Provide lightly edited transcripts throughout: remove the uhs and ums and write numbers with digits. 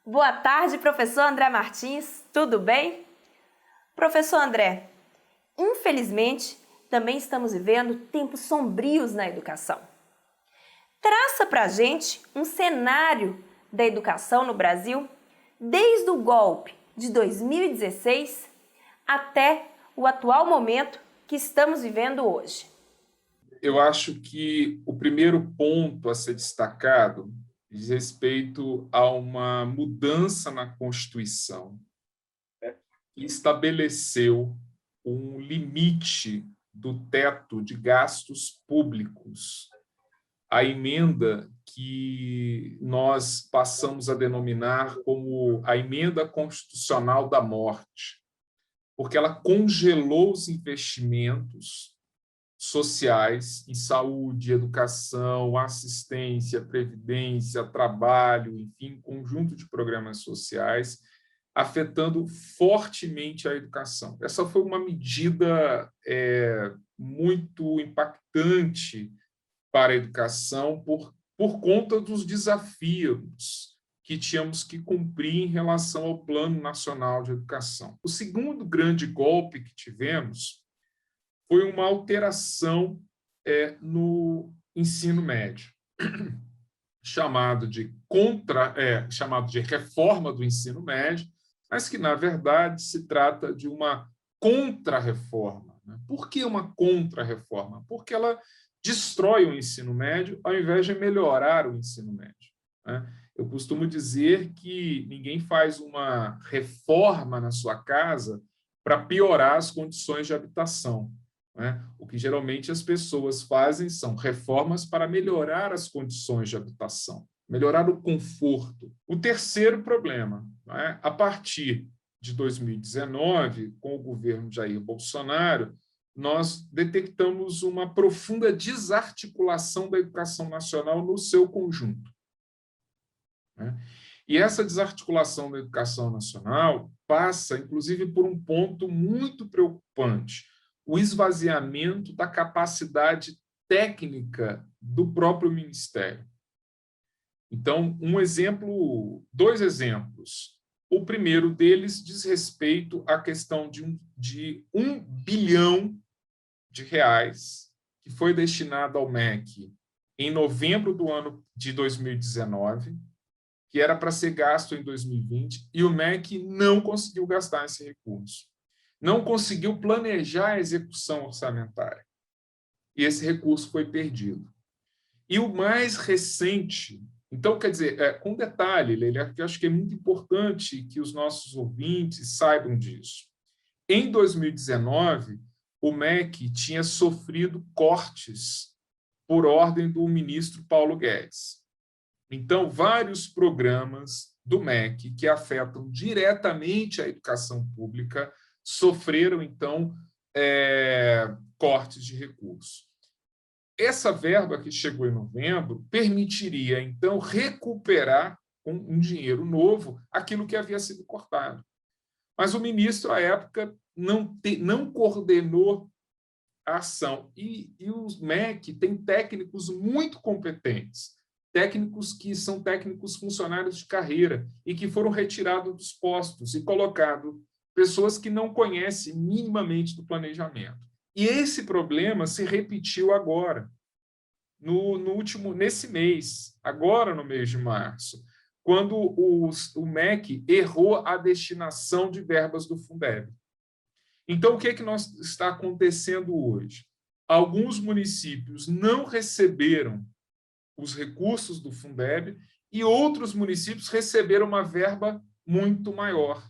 Boa tarde, professor André Martins, tudo bem? Professor André, infelizmente, também estamos vivendo tempos sombrios na educação. Traça para a gente um cenário da educação no Brasil desde o golpe de 2016 até o atual momento que estamos vivendo hoje. Eu acho que o primeiro ponto a ser destacado diz respeito a uma mudança na Constituição que estabeleceu um limite do teto de gastos públicos. A emenda que nós passamos a denominar como a emenda constitucional da morte, porque ela congelou os investimentos sociais em saúde, educação, assistência, previdência, trabalho, enfim, conjunto de programas sociais, afetando fortemente a educação. Essa foi uma medida muito impactante para a educação por conta dos desafios que tínhamos que cumprir em relação ao Plano Nacional de Educação. O segundo grande golpe que tivemos foi uma alteração no ensino médio, chamado de reforma do ensino médio, mas que, na verdade, se trata de uma contra-reforma. Por que uma contra-reforma? Porque ela destrói o ensino médio ao invés de melhorar o ensino médio. Eu costumo dizer que ninguém faz uma reforma na sua casa para piorar as condições de habitação. O que geralmente as pessoas fazem são reformas para melhorar as condições de habitação, melhorar o conforto. O terceiro problema, a partir de 2019, com o governo Jair Bolsonaro, nós detectamos uma profunda desarticulação da educação nacional no seu conjunto. E essa desarticulação da educação nacional passa, inclusive, por um ponto muito preocupante: o esvaziamento da capacidade técnica do próprio Ministério. Então, dois exemplos. O primeiro deles diz respeito à questão de 1 bilhão de reais que foi destinado ao MEC em novembro do ano de 2019, que era para ser gasto em 2020, e o MEC não conseguiu gastar esse recurso. Não conseguiu planejar a execução orçamentária. E esse recurso foi perdido. E o mais recente, então, quer dizer, com detalhe, Leila, que eu acho que é muito importante que os nossos ouvintes saibam disso. Em 2019, o MEC tinha sofrido cortes por ordem do ministro Paulo Guedes. Então, vários programas do MEC que afetam diretamente a educação pública sofreram, então, cortes de recursos. Essa verba que chegou em novembro permitiria, então, recuperar com um dinheiro novo aquilo que havia sido cortado. Mas o ministro, à época, não coordenou a ação. E o MEC tem técnicos muito competentes, técnicos que são técnicos funcionários de carreira e que foram retirados dos postos e colocados pessoas que não conhecem minimamente do planejamento. E esse problema se repetiu agora, nesse mês, agora no mês de março, quando o MEC errou a destinação de verbas do Fundeb. Então, o que está acontecendo hoje? Alguns municípios não receberam os recursos do Fundeb e outros municípios receberam uma verba muito maior,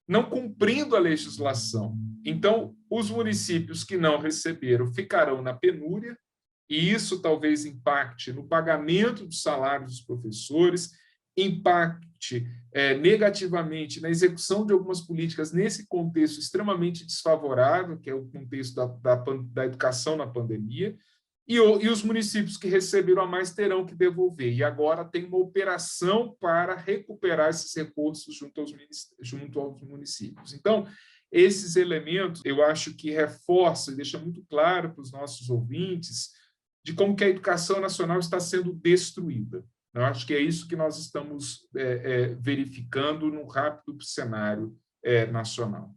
não cumprindo a legislação. Então, os municípios que não receberam ficarão na penúria, e isso talvez impacte no pagamento dos salários dos professores, impacte negativamente na execução de algumas políticas nesse contexto extremamente desfavorável, que é o contexto da educação na pandemia, e os municípios que receberam a mais terão que devolver. E agora tem uma operação para recuperar esses recursos junto aos municípios. Então, esses elementos, eu acho que reforçam e deixam muito claro para os nossos ouvintes de como que a educação nacional está sendo destruída. Eu acho que é isso que nós estamos verificando no rápido cenário nacional.